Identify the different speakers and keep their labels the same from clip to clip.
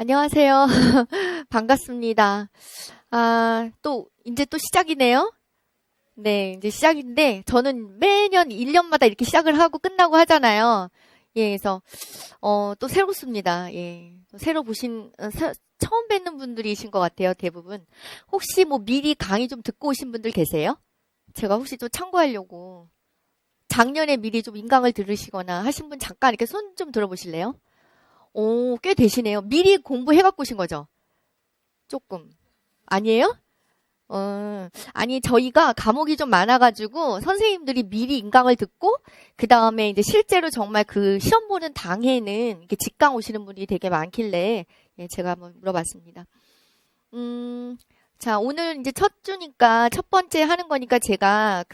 Speaker 1: 안녕하세요. 반갑습니다. 이제 또 시작이네요. 네, 이제 시작인데, 저는 매년 1년마다 이렇게 시작을 하고 끝나고 하잖아요. 예, 그래서, 또 새롭습니다. 예. 처음 뵙는 분들이신 것 같아요, 대부분. 혹시 뭐 미리 강의 좀 듣고 오신 분들 계세요? 제가 혹시 좀 참고하려고. 작년에 미리 좀 인강을 들으시거나 하신 분 잠깐 이렇게 손 좀 들어보실래요? 오, 꽤 되시네요. 미리 공부해갖고 오신 거죠? 조금. 아니에요? 아니, 저희가 과목이 좀 많아가지고 선생님들이 미리 인강을 듣고, 그 다음에 이제 실제로 정말 그 시험 보는 당해는 이렇게 직강 오시는 분들이 되게 많길래, 예, 제가 한번 물어봤습니다. 자, 오늘 이제 첫 주니까, 첫 번째 하는 거니까 제가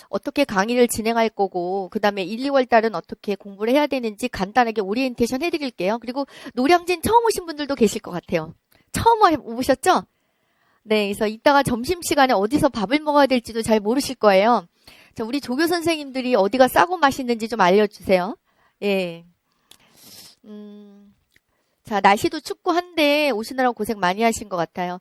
Speaker 1: 어떻게 강의를 진행할 거고, 그 다음에 1, 2월 달은 어떻게 공부를 해야 되는지 간단하게 오리엔테이션 해드릴게요. 그리고 노량진 처음 오신 분들도 계실 것 같아요. 처음 오셨죠? 네, 그래서 이따가 점심시간에 어디서 밥을 먹어야 될지도 잘 모르실 거예요. 자, 우리 조교 선생님들이 어디가 싸고 맛있는지 좀 알려주세요. 예. 자, 날씨도 춥고 한데 오시느라고 고생 많이 하신 것 같아요.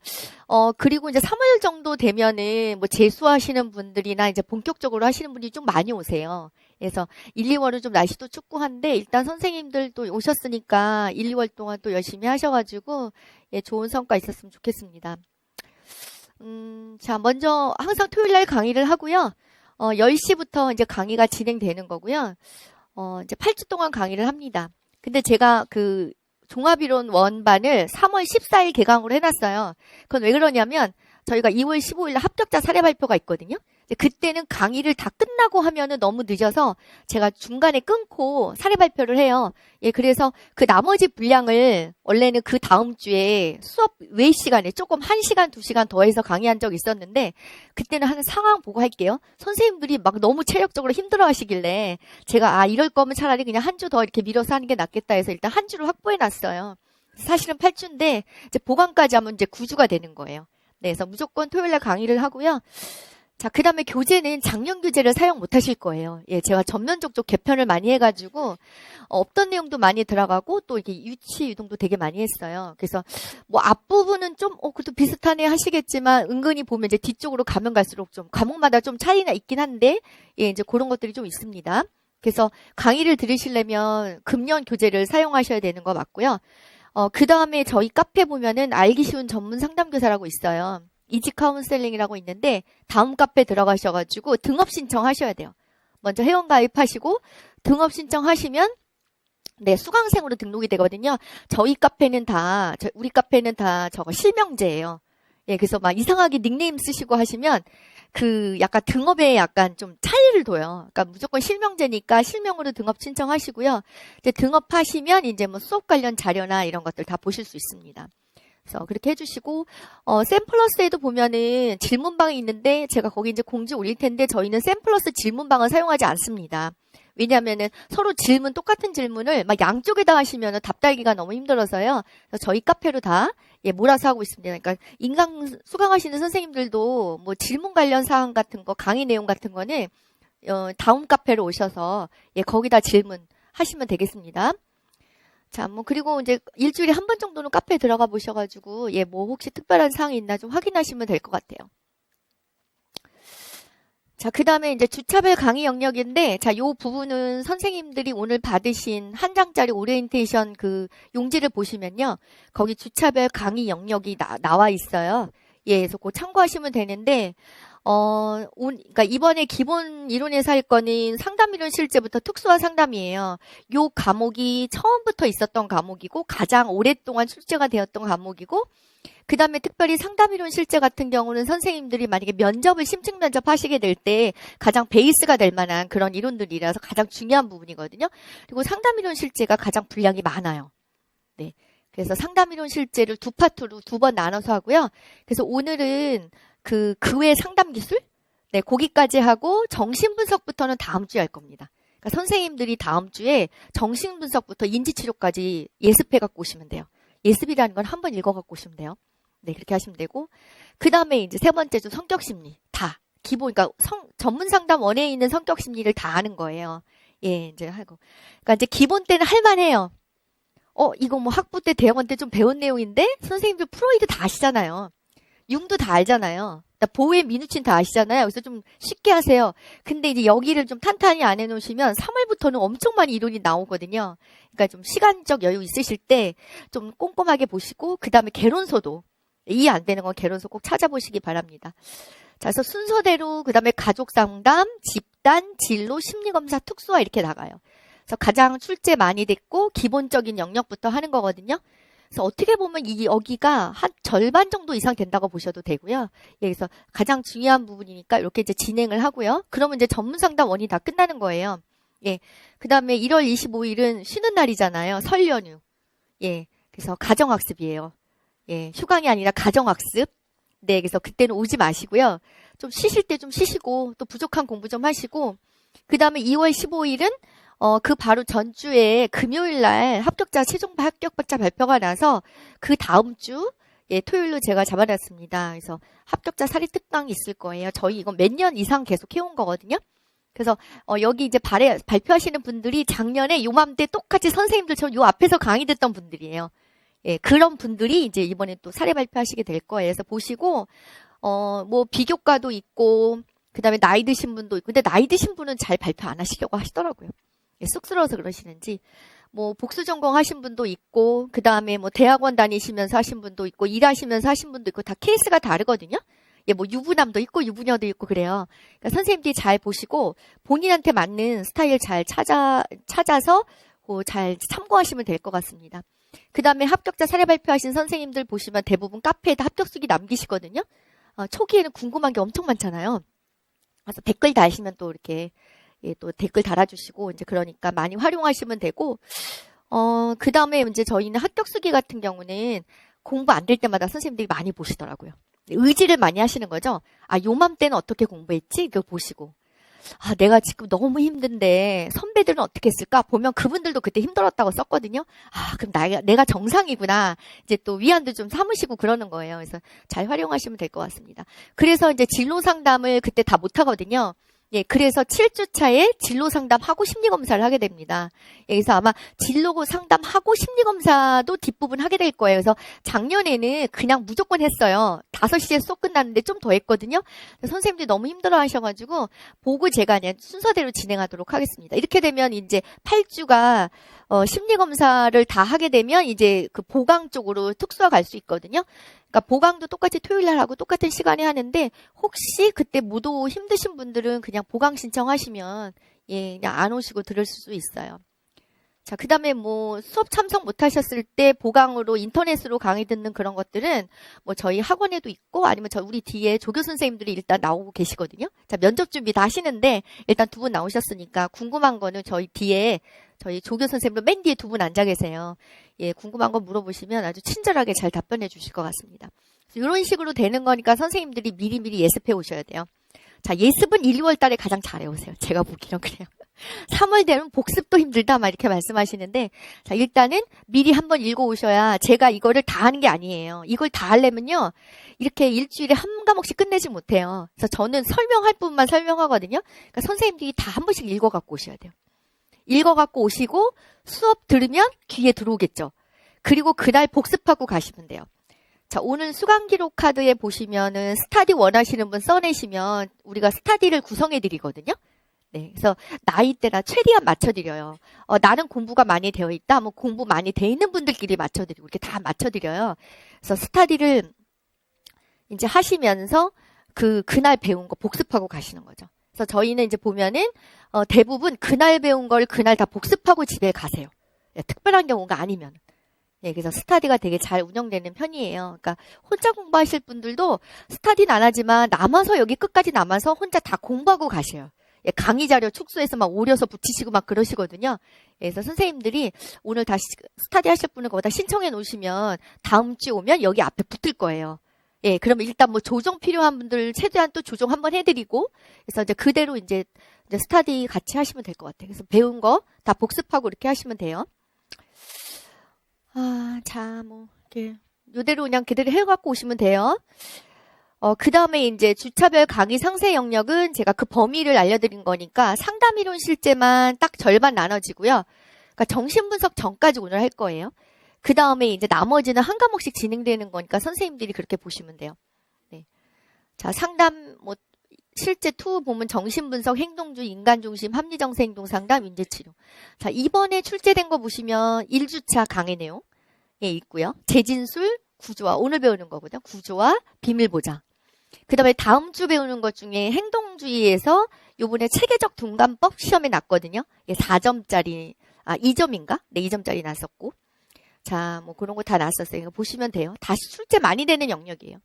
Speaker 1: 그리고 이제 3월 정도 되면은 뭐 재수하시는 분들이나 이제 본격적으로 하시는 분들이 좀 많이 오세요. 그래서 1, 2월은 좀 날씨도 춥고 한데 일단 선생님들도 오셨으니까 1, 2월 동안 또 열심히 하셔가지고 예, 좋은 성과 있었으면 좋겠습니다. 자, 먼저 항상 토요일 날 강의를 하고요. 10시부터 이제 강의가 진행되는 거고요. 이제 8주 동안 강의를 합니다. 근데 제가 종합이론 원반을 3월 14일 개강으로 해놨어요. 그건 왜 그러냐면 저희가 2월 15일 합격자 사례 발표가 있거든요. 그때는 강의를 다 끝나고 하면은 너무 늦어서 제가 중간에 끊고 사례 발표를 해요. 예, 그래서 그 나머지 분량을 원래는 그 다음 주에 수업 외 시간에 조금 1시간, 2시간 더해서 강의한 적이 있었는데 그때는 한 상황 보고 할게요. 선생님들이 막 너무 체력적으로 힘들어 하시길래 제가 이럴 거면 차라리 그냥 한 주 더 이렇게 밀어서 하는 게 낫겠다 해서 일단 한 주를 확보해 놨어요. 사실은 8주인데 이제 보강까지 하면 이제 9주가 되는 거예요. 네, 그래서 무조건 토요일 날 강의를 하고요. 자, 그 다음에 교재는 작년 교재를 사용 못 하실 거예요. 예, 제가 전면적으로 개편을 많이 해가지고, 없던 내용도 많이 들어가고, 또 이렇게 유치, 유동도 되게 많이 했어요. 그래서, 뭐, 앞부분은 좀, 그래도 비슷하네 하시겠지만, 은근히 보면 이제 뒤쪽으로 가면 갈수록 좀, 과목마다 좀 차이가 있긴 한데, 예, 이제 그런 것들이 좀 있습니다. 그래서 강의를 들으시려면 금년 교재를 사용하셔야 되는 거 맞고요. 그 다음에 저희 카페 보면은 알기 쉬운 전문 상담교사라고 있어요. 이지 카운셀링이라고 있는데 다음 카페 들어가셔가지고 등업 신청하셔야 돼요. 먼저 회원 가입하시고 등업 신청하시면 네, 수강생으로 등록이 되거든요. 우리 카페는 다 저거 실명제예요. 예, 그래서 막 이상하게 닉네임 쓰시고 하시면 약간 등업에 약간 좀 차이를 둬요. 그러니까 무조건 실명제니까 실명으로 등업 신청하시고요. 이제 등업하시면 이제 뭐 수업 관련 자료나 이런 것들 다 보실 수 있습니다. 그래서 그렇게 해주시고, 샘플러스에도 보면은 질문방이 있는데 제가 거기 이제 공지 올릴 텐데 저희는 샘플러스 질문방을 사용하지 않습니다. 왜냐면은 서로 똑같은 질문을 막 양쪽에다 하시면은 답 달기가 너무 힘들어서요. 그래서 저희 카페로 다 예, 몰아서 하고 있습니다. 그러니까 인강 수강하시는 선생님들도 뭐 질문 관련 사항 같은 거, 강의 내용 같은 거는 다음 카페로 오셔서 예, 거기다 질문 하시면 되겠습니다. 자, 뭐, 그리고 이제 일주일에 한 번 정도는 카페에 들어가 보셔가지고, 예, 뭐, 혹시 특별한 사항이 있나 좀 확인하시면 될 것 같아요. 자, 그 다음에 이제 주차별 강의 영역인데, 자, 요 부분은 선생님들이 오늘 받으신 한 장짜리 오리엔테이션 용지를 보시면요. 거기 주차별 강의 영역이 나와 있어요. 예, 그래서 그거 참고하시면 되는데, 그러니까 이번에 기본 이론에서 할 거는 상담이론 실제부터 특수화 상담이에요. 요 과목이 처음부터 있었던 과목이고 가장 오랫동안 출제가 되었던 과목이고 그 다음에 특별히 상담이론 실제 같은 경우는 선생님들이 만약에 심층 면접 하시게 될 때 가장 베이스가 될 만한 그런 이론들이라서 가장 중요한 부분이거든요. 그리고 상담이론 실제가 가장 분량이 많아요. 네. 그래서 상담이론 실제를 두 파트로 2번 나눠서 하고요. 그래서 오늘은 그 외 상담 기술? 네, 거기까지 하고 정신분석부터는 다음 주에 할 겁니다. 그러니까 선생님들이 다음 주에 정신분석부터 인지치료까지 예습해 갖고 오시면 돼요. 예습이라는 건 한번 읽어 갖고 오시면 돼요. 네, 그렇게 하시면 되고. 그 다음에 이제 세 번째 주 성격심리. 다. 기본, 그러니까 전문 상담 원에 있는 성격심리를 다 하는 거예요. 예, 이제 하고. 그러니까 이제 기본 때는 할만해요. 이거 뭐 학부 때 대학원 때 좀 배운 내용인데 선생님들 프로이드 다 아시잖아요. 융도 다 알잖아요. 보헤 미누친 다 아시잖아요. 그래서 좀 쉽게 하세요. 근데 이제 여기를 좀 탄탄히 안 해놓으시면 3월부터는 엄청 많이 이론이 나오거든요. 그러니까 좀 시간적 여유 있으실 때 좀 꼼꼼하게 보시고 그 다음에 개론서도 이해 안 되는 건 개론서 꼭 찾아보시기 바랍니다. 자, 그래서 순서대로 그 다음에 가족 상담, 집단, 진로, 심리검사, 특수화 이렇게 나가요. 그래서 가장 출제 많이 됐고 기본적인 영역부터 하는 거거든요. 그래서 어떻게 보면 여기가 한 절반 정도 이상 된다고 보셔도 되고요. 예, 그래서 가장 중요한 부분이니까 이렇게 이제 진행을 하고요. 그러면 이제 전문 상담 원이 다 끝나는 거예요. 예. 그 다음에 1월 25일은 쉬는 날이잖아요. 설 연휴. 예. 그래서 가정학습이에요. 예. 휴강이 아니라 가정학습. 네. 그래서 그때는 오지 마시고요. 좀 쉬실 때 좀 쉬시고 또 부족한 공부 좀 하시고 그 다음에 2월 15일은 그 바로 전주에 금요일 날 합격자 최종 합격자 발표가 나서 그 다음 주 예, 토요일로 제가 잡아놨습니다. 그래서 합격자 사례 특강이 있을 거예요. 저희 이건 몇 년 이상 계속 해온 거거든요. 그래서 여기 이제 발표하시는 분들이 작년에 요맘때 똑같이 선생님들처럼 요 앞에서 강의 듣던 분들이에요. 예, 그런 분들이 이제 이번에 또 사례 발표하시게 될 거예요. 그래서 보시고 뭐 비교과도 있고 그다음에 나이 드신 분도 있고 근데 나이 드신 분은 잘 발표 안 하시려고 하시더라고요. 예, 쑥스러워서 그러시는지 뭐 복수 전공 하신 분도 있고 그다음에 뭐 대학원 다니시면서 하신 분도 있고 일하시면서 하신 분도 있고 다 케이스가 다르거든요. 예, 뭐 유부남도 있고 유부녀도 있고 그래요. 그러니까 선생님들이 잘 보시고 본인한테 맞는 스타일 잘 찾아서 잘 참고하시면 될 것 같습니다. 그다음에 합격자 사례 발표하신 선생님들 보시면 대부분 카페에다 합격수기 남기시거든요. 초기에는 궁금한 게 엄청 많잖아요. 그래서 댓글 다시면 또 이렇게 예, 또 댓글 달아주시고 이제 그러니까 많이 활용하시면 되고 그 다음에 이제 저희는 합격수기 같은 경우는 공부 안 될 때마다 선생님들이 많이 보시더라고요. 의지를 많이 하시는 거죠. 요맘때는 어떻게 공부했지? 이거 보시고 내가 지금 너무 힘든데 선배들은 어떻게 했을까? 보면 그분들도 그때 힘들었다고 썼거든요. 그럼 내가 정상이구나. 이제 또 위안도 좀 삼으시고 그러는 거예요. 그래서 잘 활용하시면 될 것 같습니다. 그래서 이제 진로 상담을 그때 다 못 하거든요. 예, 그래서 7주 차에 진로 상담하고 심리 검사를 하게 됩니다. 예, 그래서 아마 진로 상담하고 심리 검사도 뒷부분 하게 될 거예요. 그래서 작년에는 그냥 무조건 했어요. 5시에 수업 끝났는데 좀 더 했거든요. 선생님들이 너무 힘들어 하셔가지고 보고 제가 그냥 순서대로 진행하도록 하겠습니다. 이렇게 되면 이제 8주가 심리 검사를 다 하게 되면 이제 그 보강 쪽으로 특수화 갈 수 있거든요. 그러니까 보강도 똑같이 토요일 날 하고 똑같은 시간에 하는데 혹시 그때 못 오고 힘드신 분들은 그냥 보강 신청하시면 예, 그냥 안 오시고 들을 수 있어요. 자, 그 다음에 뭐 수업 참석 못 하셨을 때 보강으로 인터넷으로 강의 듣는 그런 것들은 뭐 저희 학원에도 있고 아니면 우리 뒤에 조교 선생님들이 일단 나오고 계시거든요. 자, 면접 준비 다 하시는데 일단 2분 나오셨으니까 궁금한 거는 저희 뒤에 저희 조교 선생님들 맨 뒤에 2분 앉아 계세요. 예, 궁금한 거 물어보시면 아주 친절하게 잘 답변해 주실 것 같습니다. 이런 식으로 되는 거니까 선생님들이 미리미리 예습해 오셔야 돼요. 자, 예습은 1, 2월 달에 가장 잘해 오세요. 제가 보기는 그래요. 3월 되면 복습도 힘들다 막 이렇게 말씀하시는데 자, 일단은 미리 한번 읽어 오셔야 제가 이거를 다 하는 게 아니에요. 이걸 다 하려면요. 이렇게 일주일에 한 과목씩 끝내지 못해요. 그래서 저는 설명할 부분만 설명하거든요. 그러니까 선생님들이 다 한 번씩 읽어 갖고 오셔야 돼요. 읽어 갖고 오시고 수업 들으면 귀에 들어오겠죠. 그리고 그날 복습하고 가시면 돼요. 자, 오늘 수강 기록 카드에 보시면은 스타디 원하시는 분 써내시면 우리가 스타디를 구성해 드리거든요. 네, 그래서 나이대나 최대한 맞춰드려요. 나는 공부가 많이 되어 있다. 뭐 공부 많이 돼 있는 분들끼리 맞춰드리고 이렇게 다 맞춰드려요. 그래서 스타디를 이제 하시면서 그날 배운 거 복습하고 가시는 거죠. 그래서 저희는 이제 보면은 대부분 그날 배운 걸 그날 다 복습하고 집에 가세요. 예, 특별한 경우가 아니면. 예, 그래서 스타디가 되게 잘 운영되는 편이에요. 그러니까 혼자 공부하실 분들도 스타디는 안 하지만 남아서 여기 끝까지 남아서 혼자 다 공부하고 가셔요. 예, 강의 자료 축소해서 막 오려서 붙이시고 막 그러시거든요. 예, 그래서 선생님들이 오늘 다시 스타디 하실 분은 거기다 신청해 놓으시면 다음 주에 오면 여기 앞에 붙을 거예요. 예, 그러면 일단 뭐 조정 필요한 분들 최대한 또 조정 한번 해드리고, 그래서 이제 그대로 이제 스타디 같이 하시면 될 것 같아요. 그래서 배운 거 다 복습하고 이렇게 하시면 돼요. 자, 뭐, 이렇게, 요대로 그냥 그대로 해갖고 오시면 돼요. 그 다음에 이제 주차별 강의 상세 영역은 제가 그 범위를 알려드린 거니까 상담 이론 실제만 딱 절반 나눠지고요. 그러니까 정신분석 전까지 오늘 할 거예요. 그 다음에 이제 나머지는 한 과목씩 진행되는 거니까 선생님들이 그렇게 보시면 돼요. 네. 자, 상담, 실제 투 보면 정신분석, 행동주의, 인간중심, 합리정세 행동상담, 인재치료. 자, 이번에 출제된 거 보시면 1주차 강의 내용에 있고요. 재진술, 구조화, 오늘 배우는 거거든요. 구조화, 비밀보장. 그 다음에 다음 주 배우는 것 중에 행동주의에서 요번에 체계적 둔감법 시험에 났거든요. 4점짜리, 2점인가? 네, 2점짜리 났었고. 자, 그런 거 다 났었어요. 이거 보시면 돼요. 다시 출제 많이 되는 영역이에요.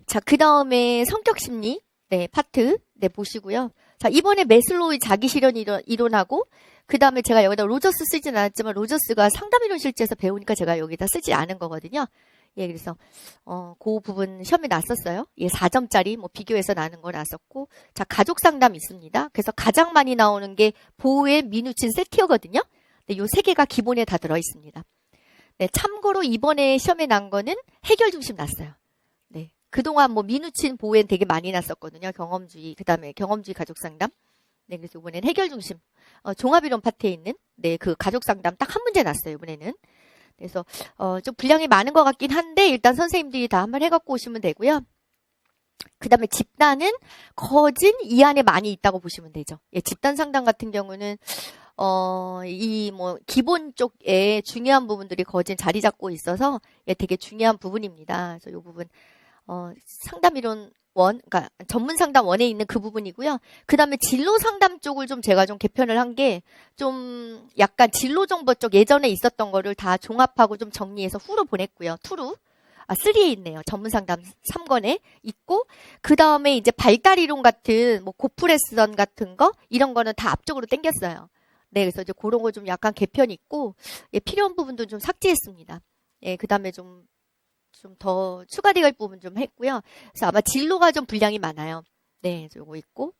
Speaker 1: 자, 그 다음에 성격심리, 네, 파트, 네, 보시고요. 자, 이번에 매슬로우의 자기실현 이론하고, 그 다음에 제가 여기다 로저스 쓰진 않았지만, 로저스가 상담이론 실제에서 배우니까 제가 여기다 쓰지 않은 거거든요. 예, 그래서, 그 부분 시험에 났었어요. 예, 4점짜리, 비교해서 나는 거 났었고, 자, 가족 상담 있습니다. 그래서 가장 많이 나오는 게 보호의 미누친 세티어거든요. 네, 요 세 개가 기본에 다 들어있습니다. 네, 참고로 이번에 시험에 난 거는 해결 중심 났어요. 네. 그동안 민우친 보호엔 되게 많이 났었거든요. 경험주의, 그 다음에 경험주의 가족상담. 네, 그래서 이번엔 해결 중심, 종합이론 파트에 있는, 네, 그 가족상담 딱 한 문제 났어요, 이번에는. 그래서, 좀 분량이 많은 것 같긴 한데, 일단 선생님들이 다 한번 해갖고 오시면 되고요. 그 다음에 집단은 거진 이 안에 많이 있다고 보시면 되죠. 예, 집단 상담 같은 경우는, 기본 쪽에 중요한 부분들이 거진 자리 잡고 있어서, 예, 되게 중요한 부분입니다. 그래서 이 부분, 상담이론 그러니까 전문 상담 원에 있는 그 부분이고요. 그 다음에 진로 상담 쪽을 제가 개편을 한 게 좀 약간 진로 정보 쪽 예전에 있었던 거를 다 종합하고 좀 정리해서 후로 보냈고요. 3에 있네요. 전문 상담 3권에 있고, 그 다음에 이제 발달 이론 같은, 고프레스전 같은 거, 이런 거는 다 앞쪽으로 당겼어요. 네, 그래서 이제 그런 거 좀 약간 개편이 있고, 예, 필요한 부분도 좀 삭제했습니다. 예, 그 다음에 좀 더 추가될 부분 좀 했고요. 그래서 아마 진로가 좀 분량이 많아요. 네, 요거 있고.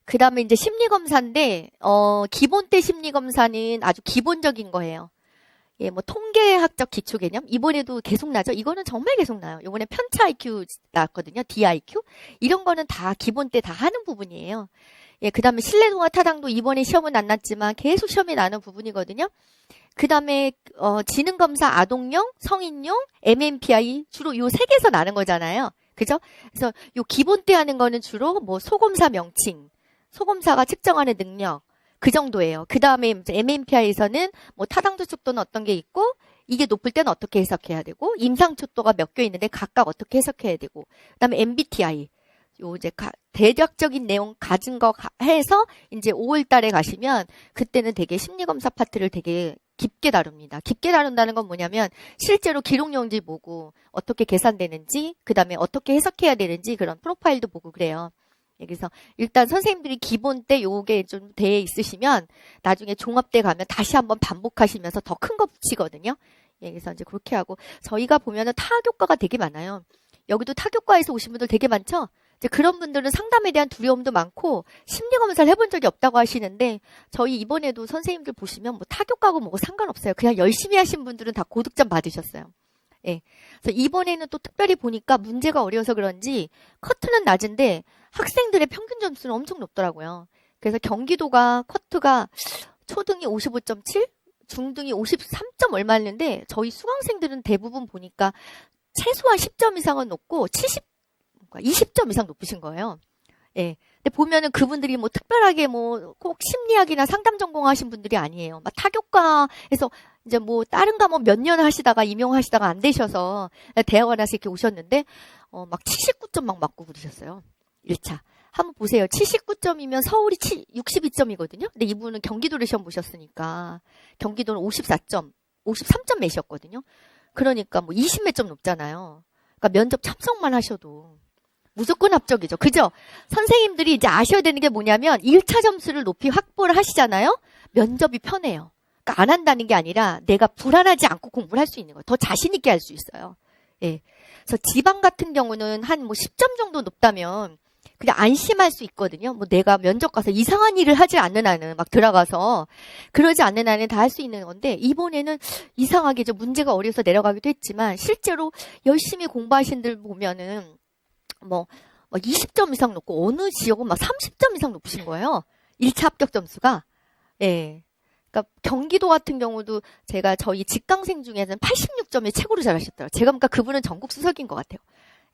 Speaker 1: 그 다음에 이제 심리검사인데, 기본때 심리검사는 아주 기본적인 거예요. 예, 통계학적 기초 개념. 이번에도 계속 나죠? 이거는 정말 계속 나요. 이번에 편차 IQ 나왔거든요. DIQ. 이런 거는 다 기본 때 다 하는 부분이에요. 예, 그 다음에 신뢰도와 타당도 이번에 시험은 안 났지만 계속 시험에 나는 부분이거든요. 그 다음에, 지능검사 아동용, 성인용, MMPI 주로 요 세 개에서 나는 거잖아요. 그죠? 그래서 요 기본 때 하는 거는 주로 소검사 명칭, 소검사가 측정하는 능력, 그 정도예요. 그 다음에 MMPI에서는 타당도 척도는 어떤 게 있고, 이게 높을 때는 어떻게 해석해야 되고, 임상 척도가 몇 개 있는데 각각 어떻게 해석해야 되고, 그 다음에 MBTI, 요 이제 대략적인 내용 가진 거 해서 이제 5월 달에 가시면 그때는 되게 심리검사 파트를 되게 깊게 다룹니다. 깊게 다룬다는 건 뭐냐면 실제로 기록용지 보고 어떻게 계산되는지, 그 다음에 어떻게 해석해야 되는지 그런 프로파일도 보고 그래요. 그래서 일단 선생님들이 기본 때 요게 좀 돼 있으시면 나중에 종합 때 가면 다시 한번 반복하시면서 더 큰 거 붙이거든요. 그래서 이제 그렇게 하고 저희가 보면은 타교과가 되게 많아요. 여기도 타교과에서 오신 분들 되게 많죠? 이제 그런 분들은 상담에 대한 두려움도 많고 심리검사를 해본 적이 없다고 하시는데 저희 이번에도 선생님들 보시면 타교과고 뭐고 상관없어요. 그냥 열심히 하신 분들은 다 고득점 받으셨어요. 예. 그래서 이번에는 또 특별히 보니까 문제가 어려워서 그런지 커트는 낮은데 학생들의 평균 점수는 엄청 높더라고요. 그래서 경기도가 커트가 초등이 55.7, 중등이 53점 얼마였는데 저희 수강생들은 대부분 보니까 최소한 10점 이상은 높고 20점 이상 높으신 거예요. 예. 근데 보면은 그분들이 특별하게 꼭 심리학이나 상담 전공하신 분들이 아니에요. 막 타교과에서 이제 다른 과목 몇 년 하시다가 임용하시다가 안 되셔서 대학원에서 이렇게 오셨는데, 막 79점 막 맞고 그러셨어요. 1차. 한번 보세요. 79점이면 서울이 62점이거든요. 근데 이분은 경기도를 시험 보셨으니까 경기도는 54점, 53점 매셨거든요. 그러니까 20몇 점 높잖아요. 그러니까 면접 참석만 하셔도 무조건 합격이죠. 그죠? 선생님들이 이제 아셔야 되는 게 뭐냐면 1차 점수를 높이 확보를 하시잖아요. 면접이 편해요. 그러니까 안 한다는 게 아니라 내가 불안하지 않고 공부를 할 수 있는 거예요. 더 자신 있게 할 수 있어요. 예. 그래서 지방 같은 경우는 한 10점 정도 높다면 그냥 안심할 수 있거든요. 내가 면접 가서 이상한 일을 하지 않는 한은 막 들어가서 그러지 않는 한은 다 할 수 있는 건데 이번에는 이상하게 좀 문제가 어려서 내려가기도 했지만 실제로 열심히 공부하신 들 보면은 20점 이상 높고 어느 지역은 막 30점 이상 높으신 거예요. 1차 합격 점수가. 예. 그러니까 경기도 같은 경우도 제가 저희 직강생 중에는 86점이 최고로 잘하셨더라고요. 제가 보니까 그분은 전국 수석인 것 같아요.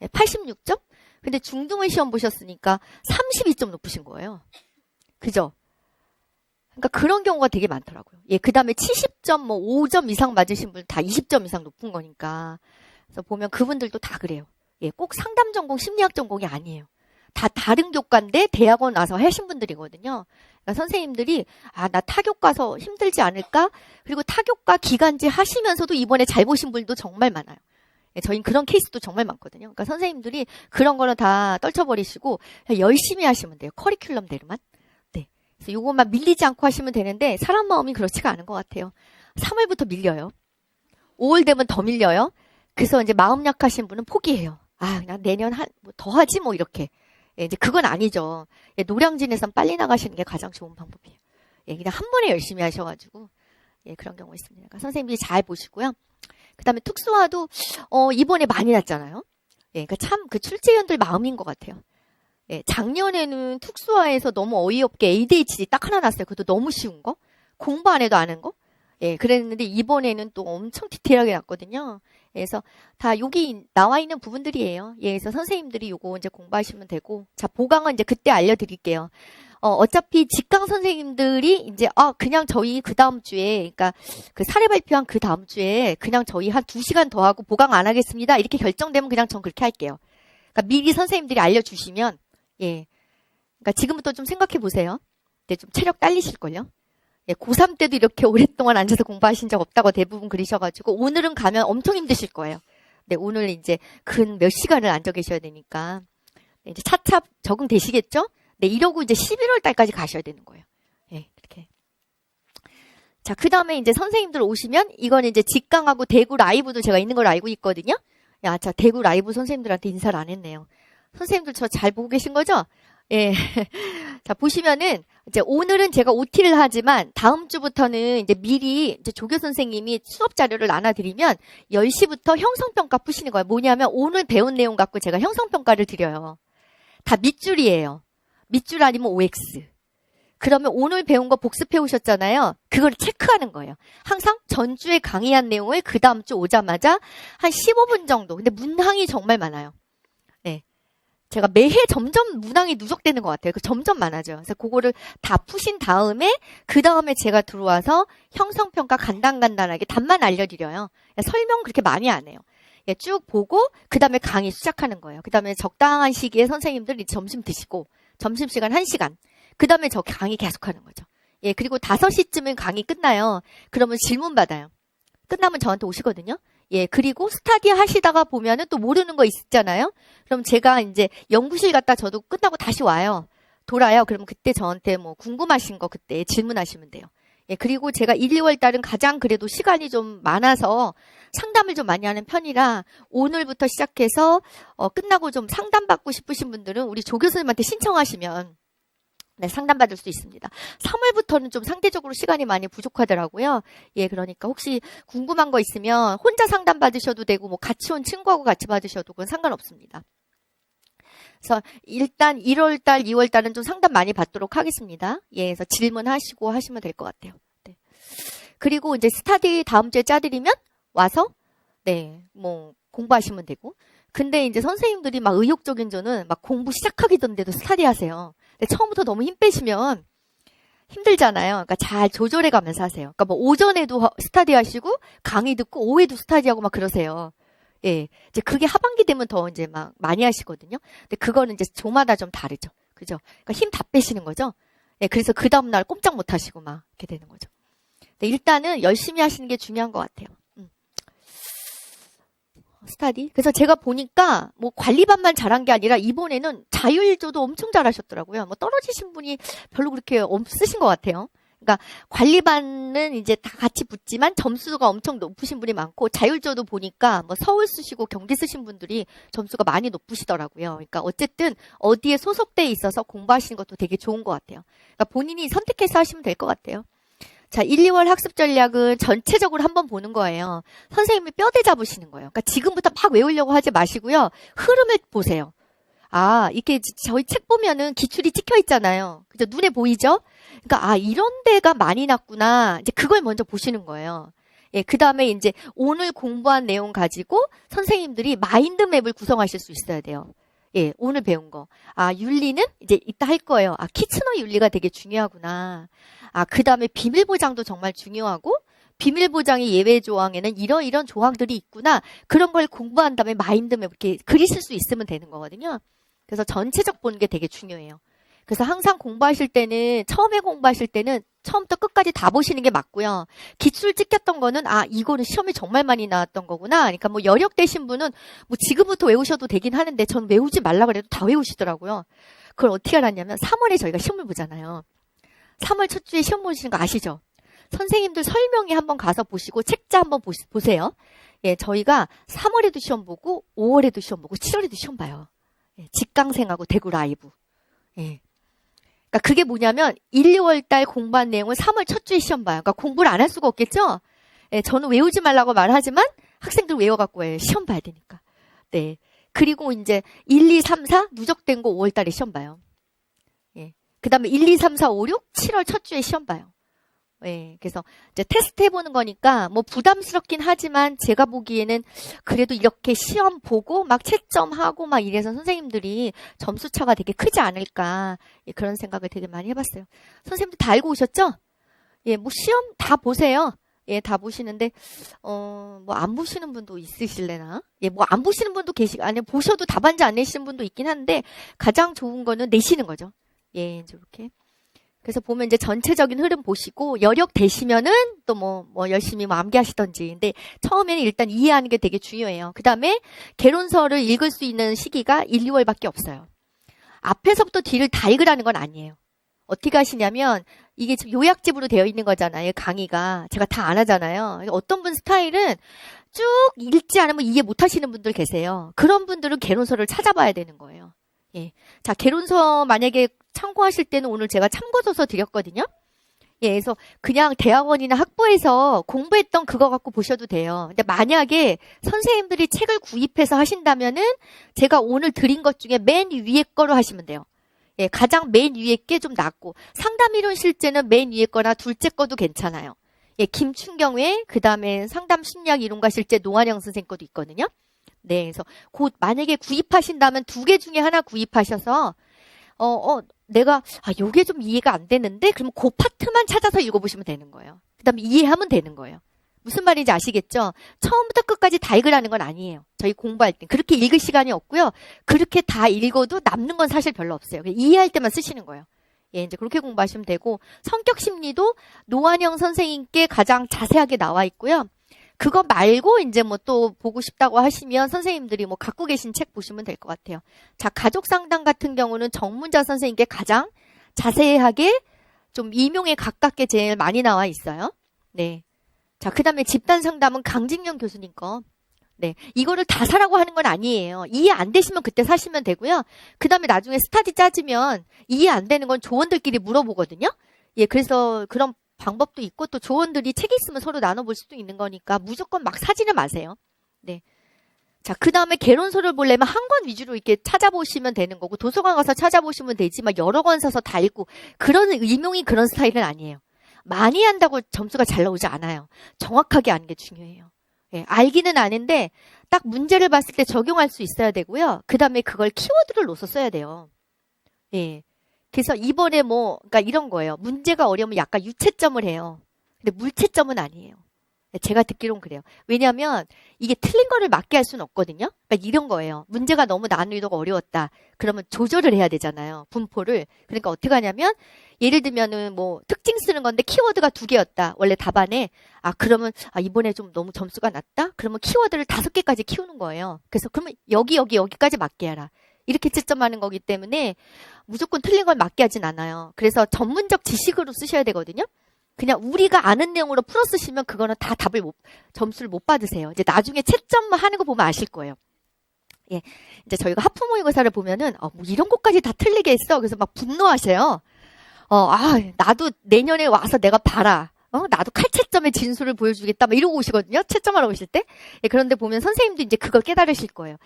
Speaker 1: 86점? 근데 중등의 시험 보셨으니까 32점 높으신 거예요. 그죠? 그러니까 그런 경우가 되게 많더라고요. 예, 그 다음에 70점, 뭐 5점 이상 맞으신 분 다 20점 이상 높은 거니까. 그래서 보면 그분들도 다 그래요. 예, 꼭 상담 전공, 심리학 전공이 아니에요. 다 다른 교과인데 대학원 와서 하신 분들이거든요. 그러니까 선생님들이 나 타교과 가서 힘들지 않을까? 그리고 타교과 기간제 하시면서도 이번에 잘 보신 분도 정말 많아요. 예, 저희는 그런 케이스도 정말 많거든요. 그러니까 선생님들이 그런 거는 다 떨쳐버리시고 열심히 하시면 돼요. 커리큘럼대로만. 네. 그래서 요것만 밀리지 않고 하시면 되는데 사람 마음이 그렇지가 않은 것 같아요. 3월부터 밀려요. 5월 되면 더 밀려요. 그래서 이제 마음 약하신 분은 포기해요. 그냥 내년 뭐 더 하지 뭐 이렇게. 예, 이제 그건 아니죠. 예, 노량진에선 빨리 나가시는 게 가장 좋은 방법이에요. 예, 그냥 한 번에 열심히 하셔가지고 예, 그런 경우 있습니다. 그러니까 선생님들이 잘 보시고요. 그다음에 특수화도 이번에 많이 났잖아요. 예, 그러니까 참 그 출제위원들 마음인 것 같아요. 예, 작년에는 특수화에서 너무 어이없게 ADHD 딱 하나 났어요. 그것도 너무 쉬운 거, 공부 안 해도 아는 거. 예, 그랬는데 이번에는 또 엄청 디테일하게 났거든요. 그래서 다 여기 나와 있는 부분들이에요. 예, 그래서 선생님들이 요거 이제 공부하시면 되고, 자, 보강은 이제 그때 알려드릴게요. 어차피 직강 선생님들이 이제 그냥 저희 그 다음 주에, 그러니까 그 사례 발표한 그 다음 주에 그냥 저희 한 2시간 더 하고 보강 안 하겠습니다. 이렇게 결정되면 그냥 전 그렇게 할게요. 그러니까 미리 선생님들이 알려주시면, 예, 그러니까 지금부터 좀 생각해 보세요. 네, 좀 체력 딸리실걸요. 예, 고3 때도 이렇게 오랫동안 앉아서 공부하신 적 없다고 대부분 그러셔가지고 오늘은 가면 엄청 힘드실 거예요. 네, 오늘 이제 근 몇 시간을 앉아 계셔야 되니까 네, 이제 차차 적응되시겠죠? 네, 이러고 이제 11월 달까지 가셔야 되는 거예요. 예, 이렇게. 자, 그 다음에 이제 선생님들 오시면 이건 이제 직강하고 대구 라이브도 제가 있는 걸 알고 있거든요. 야, 자, 대구 라이브 선생님들한테 인사를 안 했네요. 선생님들 저 잘 보고 계신 거죠? 예. 자, 보시면은, 이제 오늘은 제가 OT를 하지만 다음 주부터는 이제 미리 이제 조교 선생님이 수업 자료를 나눠드리면 10시부터 형성평가 푸시는 거예요. 뭐냐면 오늘 배운 내용 갖고 제가 형성평가를 드려요. 다 밑줄이에요. 밑줄 아니면 OX. 그러면 오늘 배운 거 복습해 오셨잖아요. 그걸 체크하는 거예요. 항상 전주에 강의한 내용을 그 다음 주 오자마자 한 15분 정도. 근데 문항이 정말 많아요. 네. 제가 매해 점점 문항이 누적되는 것 같아요. 점점 많아져요. 그래서 그거를 다 푸신 다음에 그 다음에 제가 들어와서 형성평가 간단간단하게 답만 알려드려요. 설명 그렇게 많이 안 해요. 예, 쭉 보고 그 다음에 강의 시작하는 거예요. 그 다음에 적당한 시기에 선생님들이 점심 드시고 점심시간 1시간. 그 다음에 저 강의 계속하는 거죠. 예, 그리고 5시쯤엔 강의 끝나요. 그러면 질문 받아요. 끝나면 저한테 오시거든요. 예, 그리고 스타디 하시다가 보면은 또 모르는 거 있잖아요. 그럼 제가 이제 연구실 갔다 저도 끝나고 다시 와요. 돌아요. 그러면 그때 저한테 뭐 궁금하신 거 그때 질문하시면 돼요. 예, 그리고 제가 1, 2월 달은 가장 그래도 시간이 좀 많아서 상담을 좀 많이 하는 편이라 오늘부터 시작해서 끝나고 좀 상담받고 싶으신 분들은 우리 조 교수님한테 신청하시면 네, 상담받을 수 있습니다. 3월부터는 좀 상대적으로 시간이 많이 부족하더라고요. 예, 그러니까 혹시 궁금한 거 있으면 혼자 상담받으셔도 되고 뭐 같이 온 친구하고 같이 받으셔도 그건 상관없습니다. 그래서 일단 1월달, 2월달은 좀 상담 많이 받도록 하겠습니다. 예, 그래서 질문하시고 하시면 될 것 같아요. 네. 그리고 이제 스타디 다음 주에 짜드리면 와서 네, 뭐 공부하시면 되고. 근데 이제 선생님들이 막 의욕적인 저는 막 공부 시작하기 전에도 스타디 하세요. 근데 처음부터 너무 힘 빼시면 힘들잖아요. 그러니까 잘 조절해 가면서 하세요. 그러니까 뭐 오전에도 스타디 하시고 강의 듣고 오후에도 스타디 하고 막 그러세요. 예. 이제 그게 하반기 되면 더 이제 막 많이 하시거든요. 근데 그거는 이제 조마다 좀 다르죠. 그죠? 그러니까 힘 다 빼시는 거죠. 예. 그래서 그 다음날 꼼짝 못 하시고 막 이렇게 되는 거죠. 근데 일단은 열심히 하시는 게 중요한 것 같아요. 스타디. 그래서 제가 보니까 뭐 관리반만 잘한 게 아니라 이번에는 자율조도 엄청 잘하셨더라고요. 뭐 떨어지신 분이 별로 그렇게 없으신 것 같아요. 그러니까 관리반은 이제 다 같이 붙지만 점수가 엄청 높으신 분이 많고 자율조도 보니까 뭐 서울 쓰시고 경기 쓰신 분들이 점수가 많이 높으시더라고요. 그러니까 어쨌든 어디에 소속돼 있어서 공부하시는 것도 되게 좋은 것 같아요. 그러니까 본인이 선택해서 하시면 될 것 같아요. 자, 1, 2월 학습 전략은 전체적으로 한번 보는 거예요. 선생님이 뼈대 잡으시는 거예요. 그러니까 지금부터 막 외우려고 하지 마시고요. 흐름을 보세요. 이렇게 저희 책 보면은 기출이 찍혀 있잖아요. 그죠? 눈에 보이죠? 그러니까, 이런 데가 많이 났구나. 이제 그걸 먼저 보시는 거예요. 예, 그 다음에 이제 오늘 공부한 내용 가지고 선생님들이 마인드맵을 구성하실 수 있어야 돼요. 예, 오늘 배운 거. 윤리는 이제 이따 할 거예요. 키츠너 윤리가 되게 중요하구나. 그 다음에 비밀 보장도 정말 중요하고, 비밀 보장의 예외 조항에는 이런 조항들이 있구나. 그런 걸 공부한 다음에 마인드맵 이렇게 그리실 수 있으면 되는 거거든요. 그래서 전체적 보는 게 되게 중요해요. 그래서 항상 공부하실 때는, 처음에 공부하실 때는 처음부터 끝까지 다 보시는 게 맞고요. 기출 찍혔던 거는, 이거는 시험에 정말 많이 나왔던 거구나. 그러니까 뭐 여력 되신 분은 뭐 지금부터 외우셔도 되긴 하는데, 전 외우지 말라 그래도 다 외우시더라고요. 그걸 어떻게 알았냐면, 3월에 저희가 시험을 보잖아요. 3월 첫 주에 시험 보시는 거 아시죠? 선생님들 설명회 한번 가서 보시고, 책자 한번 보세요. 예, 저희가 3월에도 시험 보고, 5월에도 시험 보고, 7월에도 시험 봐요. 예, 직강생하고 대구 라이브. 예. 그러니까 그게 뭐냐면 1, 2월 달 공부한 내용을 3월 첫 주에 시험 봐요. 그러니까 공부를 안 할 수가 없겠죠? 예, 저는 외우지 말라고 말하지만 학생들 외워갖고 시험 봐야 되니까. 네. 그리고 이제 1, 2, 3, 4 누적된 거 5월 달에 시험 봐요. 예. 그 다음에 1, 2, 3, 4, 5, 6, 7월 첫 주에 시험 봐요. 예, 그래서 이제 테스트 해보는 거니까 뭐 부담스럽긴 하지만 제가 보기에는 그래도 이렇게 시험 보고 막 채점하고 막 이래서 선생님들이 점수 차가 되게 크지 않을까, 예, 그런 생각을 되게 많이 해봤어요. 선생님들 다 알고 오셨죠? 예, 뭐 시험 다 보세요. 예, 다 보시는데 뭐 안 보시는 분도 있으실래나? 예, 뭐 안 보시는 분도 아니 보셔도 답안지 안 내시는 분도 있긴 한데 가장 좋은 거는 내시는 거죠. 예, 이제 이렇게. 그래서 보면 이제 전체적인 흐름 보시고 여력 되시면은 또 뭐 열심히 암기하시던지. 근데 처음에는 일단 이해하는 게 되게 중요해요. 그 다음에 개론서를 읽을 수 있는 시기가 1, 2월밖에 없어요. 앞에서부터 뒤를 다 읽으라는 건 아니에요. 어떻게 하시냐면 이게 지금 요약집으로 되어 있는 거잖아요. 강의가. 제가 다 안 하잖아요. 어떤 분 스타일은 쭉 읽지 않으면 이해 못 하시는 분들 계세요. 그런 분들은 개론서를 찾아봐야 되는 거예요. 예. 자, 개론서 만약에 참고하실 때는 오늘 제가 참고서서 드렸거든요. 예, 그래서 그냥 대학원이나 학부에서 공부했던 그거 갖고 보셔도 돼요. 근데 만약에 선생님들이 책을 구입해서 하신다면은 제가 오늘 드린 것 중에 맨 위에 거로 하시면 돼요. 예, 가장 맨 위에 게 좀 낫고, 상담이론 실제는 맨 위에 거나 둘째 거도 괜찮아요. 예, 김춘경의 그 다음에 상담 심리학 이론과 실제 노한영 선생 거도 있거든요. 네, 그래서 곧 만약에 구입하신다면 2개 중에 하나 구입하셔서 내가 요게 좀 이해가 안 되는데 그러면 그 파트만 찾아서 읽어보시면 되는 거예요. 그 다음에 이해하면 되는 거예요. 무슨 말인지 아시겠죠? 처음부터 끝까지 다 읽으라는 건 아니에요. 저희 공부할 때 그렇게 읽을 시간이 없고요. 그렇게 다 읽어도 남는 건 사실 별로 없어요. 이해할 때만 쓰시는 거예요. 예, 이제 그렇게 공부하시면 되고, 성격 심리도 노한영 선생님께 가장 자세하게 나와 있고요. 그거 말고 이제 뭐 또 보고 싶다고 하시면 선생님들이 뭐 갖고 계신 책 보시면 될 것 같아요. 자, 가족 상담 같은 경우는 정문자 선생님께 가장 자세하게 좀 임용에 가깝게 제일 많이 나와 있어요. 네. 자, 그 다음에 집단 상담은 강직영 교수님 거. 네. 이거를 다 사라고 하는 건 아니에요. 이해 안 되시면 그때 사시면 되고요. 그 다음에 나중에 스타디 짜지면 이해 안 되는 건 조원들끼리 물어보거든요. 예, 그래서 그런 방법도 있고, 또 조원들이 책이 있으면 서로 나눠볼 수도 있는 거니까 무조건 막 사지는 마세요. 네. 자, 그 다음에 개론서를 보려면 한 권 위주로 이렇게 찾아보시면 되는 거고, 도서관 가서 찾아보시면 되지, 막 여러 권 사서 다 읽고, 그런 임용이 그런 스타일은 아니에요. 많이 한다고 점수가 잘 나오지 않아요. 정확하게 아는 게 중요해요. 예, 알기는 아는데 딱 문제를 봤을 때 적용할 수 있어야 되고요. 그 다음에 그걸 키워드를 넣어서 써야 돼요. 예. 그래서 이번에 그러니까 이런 거예요. 문제가 어려우면 약간 유채점을 해요. 근데 물채점은 아니에요. 제가 듣기로는 그래요. 왜냐하면 이게 틀린 거를 맞게 할 수는 없거든요. 그러니까 이런 거예요. 문제가 너무 난이도가 어려웠다. 그러면 조절을 해야 되잖아요. 분포를. 그러니까 어떻게 하냐면 예를 들면은 뭐 특징 쓰는 건데 키워드가 2개였다. 원래 답안에. 그러면 이번에 좀 너무 점수가 낮다? 그러면 키워드를 5개까지 키우는 거예요. 그래서 그러면 여기까지 맞게 하라. 이렇게 채점하는 거기 때문에 무조건 틀린 걸 맞게 하진 않아요. 그래서 전문적 지식으로 쓰셔야 되거든요. 그냥 우리가 아는 내용으로 풀어 쓰시면 그거는 다 점수를 못 받으세요. 이제 나중에 채점만 하는 거 보면 아실 거예요. 예. 이제 저희가 하프 모의고사를 보면은, 뭐 이런 것까지 다 틀리게 했어. 그래서 막 분노하셔요. 나도 내년에 와서 내가 봐라. 나도 칼채점의 진수를 보여주겠다. 막 이러고 오시거든요. 채점하러 오실 때. 예, 그런데 보면 선생님도 이제 그걸 깨달으실 거예요.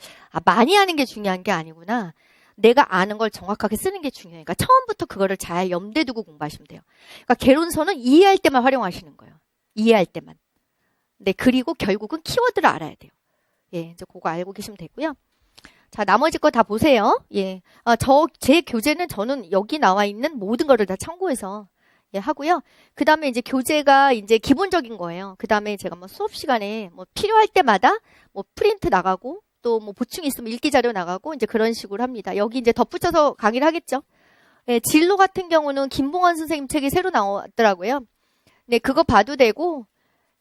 Speaker 1: 많이 하는 게 중요한 게 아니구나. 내가 아는 걸 정확하게 쓰는 게 중요해요. 그러니까 처음부터 그거를 잘 염두에 두고 공부하시면 돼요. 그러니까 개론서는 이해할 때만 활용하시는 거예요. 이해할 때만. 네, 그리고 결국은 키워드를 알아야 돼요. 예, 이제 그거 알고 계시면 되고요. 자, 나머지 거 다 보세요. 예. 제 교재는 저는 여기 나와 있는 모든 거를 다 참고해서 예, 하고요. 그 다음에 이제 교재가 이제 기본적인 거예요. 그 다음에 제가 뭐 수업 시간에 뭐 필요할 때마다 뭐 프린트 나가고 또 뭐 보충 있으면 읽기 자료 나가고 이제 그런 식으로 합니다. 여기 이제 덧붙여서 강의를 하겠죠. 예, 진로 같은 경우는 김봉환 선생님 책이 새로 나왔더라고요. 네, 그거 봐도 되고,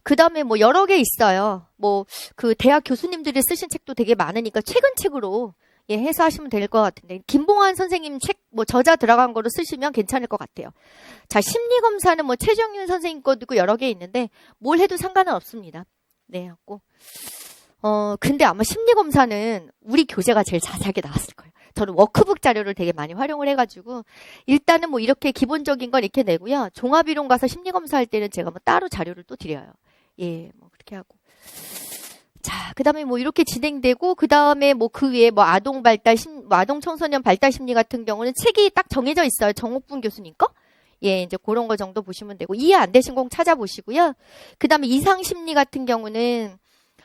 Speaker 1: 그 다음에 뭐 여러 개 있어요. 뭐 그 대학 교수님들이 쓰신 책도 되게 많으니까 최근 책으로 예, 해서 하시면 될 것 같은데, 김봉환 선생님 책 뭐 저자 들어간 거로 쓰시면 괜찮을 것 같아요. 자, 심리검사는 뭐 최정윤 선생님 것도 있고 여러 개 있는데 뭘 해도 상관은 없습니다. 네, 하고 근데 아마 심리검사는 우리 교재가 제일 자세하게 나왔을 거예요. 저는 워크북 자료를 되게 많이 활용을 해가지고 일단은 뭐 이렇게 기본적인 건 이렇게 내고요. 종합이론 가서 심리검사 할 때는 제가 뭐 따로 자료를 또 드려요. 예, 뭐 그렇게 하고. 자, 그 다음에 뭐 이렇게 진행되고, 그 다음에 뭐 그 위에 뭐 아동 청소년 발달 심리 같은 경우는 책이 딱 정해져 있어요. 정옥분 교수님 거. 예, 이제 그런 거 정도 보시면 되고, 이해 안 되신 공 찾아보시고요. 그 다음에 이상 심리 같은 경우는,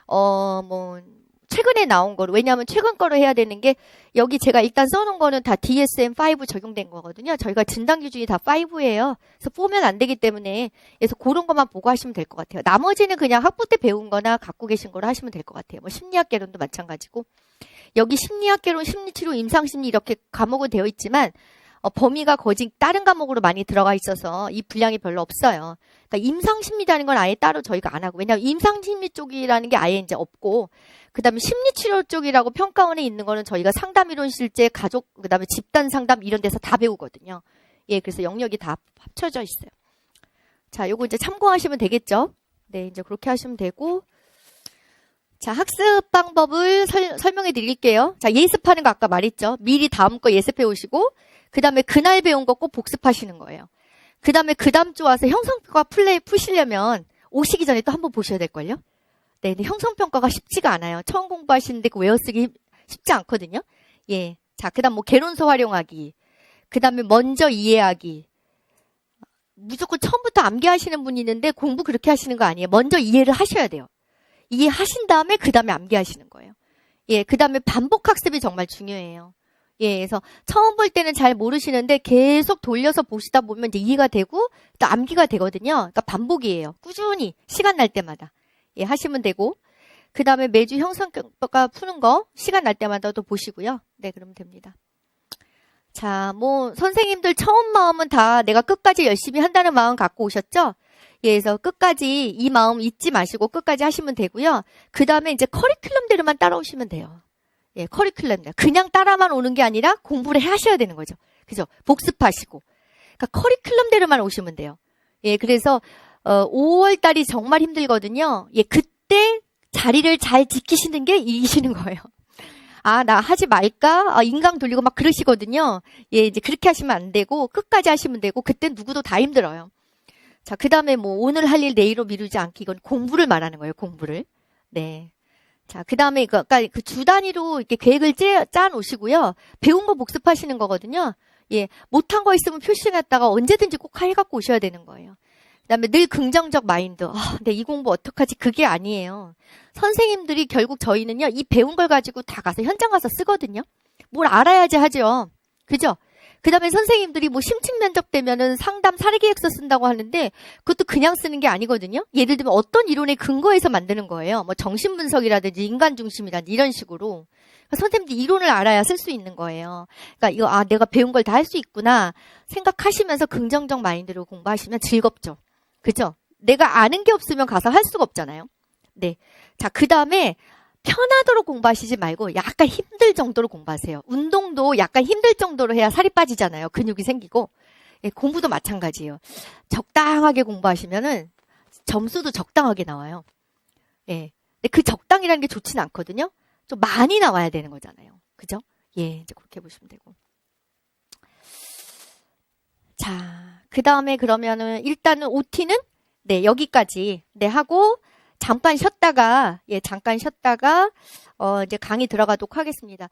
Speaker 1: 뭐, 최근에 나온 거로, 왜냐하면 최근 거로 해야 되는 게, 여기 제가 일단 써놓은 거는 다 DSM-5 적용된 거거든요. 저희가 진단 기준이 다 5예요. 그래서 보면 안 되기 때문에, 그래서 그런 것만 보고 하시면 될 것 같아요. 나머지는 그냥 학부 때 배운 거나 갖고 계신 거로 하시면 될 것 같아요. 뭐 심리학 개론도 마찬가지고. 여기 심리학 개론, 심리치료, 임상심리 이렇게 과목은 되어 있지만, 범위가 거진 다른 과목으로 많이 들어가 있어서 이 분량이 별로 없어요. 그러니까 임상심리라는 건 아예 따로 저희가 안 하고, 왜냐하면 임상심리 쪽이라는 게 아예 이제 없고, 그 다음에 심리치료 쪽이라고 평가원에 있는 거는 저희가 상담이론 실제, 가족, 그 다음에 집단 상담 이런 데서 다 배우거든요. 예, 그래서 영역이 다 합쳐져 있어요. 자, 요거 이제 참고하시면 되겠죠? 네, 이제 그렇게 하시면 되고. 자, 학습 방법을 설명해 드릴게요. 자, 예습하는 거 아까 말했죠? 미리 다음 거 예습해 오시고, 그 다음에 그날 배운 거 꼭 복습하시는 거예요. 그 다음에 그 다음 주 와서 형성평가 푸시려면 오시기 전에 또 한번 보셔야 될걸요? 네, 근데 형성평가가 쉽지가 않아요. 처음 공부하시는데 그 외워쓰기 쉽지 않거든요. 예. 자, 그 다음 뭐 개론서 활용하기. 그 다음에 먼저 이해하기. 무조건 처음부터 암기하시는 분이 있는데 공부 그렇게 하시는 거 아니에요. 먼저 이해를 하셔야 돼요. 이해하신 다음에 그 다음에 암기하시는 거예요. 예, 그 다음에 반복 학습이 정말 중요해요. 예, 그래서 처음 볼 때는 잘 모르시는데 계속 돌려서 보시다 보면 이제 이해가 되고 또 암기가 되거든요. 그러니까 반복이에요. 꾸준히 시간 날 때마다 예, 하시면 되고, 그 다음에 매주 형성평가 푸는 거 시간 날 때마다 또 보시고요. 네, 그러면 됩니다. 자, 뭐 선생님들 처음 마음은 다 내가 끝까지 열심히 한다는 마음 갖고 오셨죠? 예, 그래서 끝까지 이 마음 잊지 마시고 끝까지 하시면 되고요. 그 다음에 이제 커리큘럼대로만 따라오시면 돼요. 예, 커리큘럼대로. 그냥 따라만 오는 게 아니라 공부를 하셔야 되는 거죠. 그죠? 복습하시고. 그러니까 커리큘럼대로만 오시면 돼요. 예, 그래서 5월 달이 정말 힘들거든요. 예, 그때 자리를 잘 지키시는 게 이기시는 거예요. 아, 나 하지 말까? 인강 돌리고 막 그러시거든요. 예, 이제 그렇게 하시면 안 되고 끝까지 하시면 되고, 그때 누구도 다 힘들어요. 자, 그 다음에 뭐 오늘 할 일 내일로 미루지 않기, 이건 공부를 말하는 거예요. 공부를. 네. 자, 그 다음에 그러니까 그 주 단위로 이렇게 계획을 짜 놓으시고요. 배운 거 복습하시는 거거든요. 예, 못한 거 있으면 표시해놨다가 언제든지 꼭 해갖고 오셔야 되는 거예요. 그 다음에 늘 긍정적 마인드. 근데 이 공부 어떡하지? 그게 아니에요. 선생님들이 결국 저희는요, 이 배운 걸 가지고 다 가서 현장 가서 쓰거든요. 뭘 알아야지 하죠. 그죠? 그 다음에 선생님들이 뭐 심층 면접 되면은 상담 사례계획서 쓴다고 하는데 그것도 그냥 쓰는 게 아니거든요. 예를 들면 어떤 이론에 근거해서 만드는 거예요. 뭐 정신분석이라든지 인간중심이라든지 이런 식으로. 그러니까 선생님들이 이론을 알아야 쓸 수 있는 거예요. 그러니까 이거 내가 배운 걸 다 할 수 있구나 생각하시면서 긍정적 마인드로 공부하시면 즐겁죠. 그죠? 내가 아는 게 없으면 가서 할 수가 없잖아요. 네. 자, 그 다음에 편하도록 공부하시지 말고 약간 힘들 정도로 공부하세요. 운동도 약간 힘들 정도로 해야 살이 빠지잖아요. 근육이 생기고. 예, 공부도 마찬가지예요. 적당하게 공부하시면은 점수도 적당하게 나와요. 예. 근데 그 적당이라는 게 좋지는 않거든요. 좀 많이 나와야 되는 거잖아요. 그죠? 예, 이제 그렇게 보시면 되고. 자, 그 다음에 그러면은 일단은 OT는 네, 여기까지 네 하고 잠깐 쉬었다가 이제 강의 들어가도록 하겠습니다.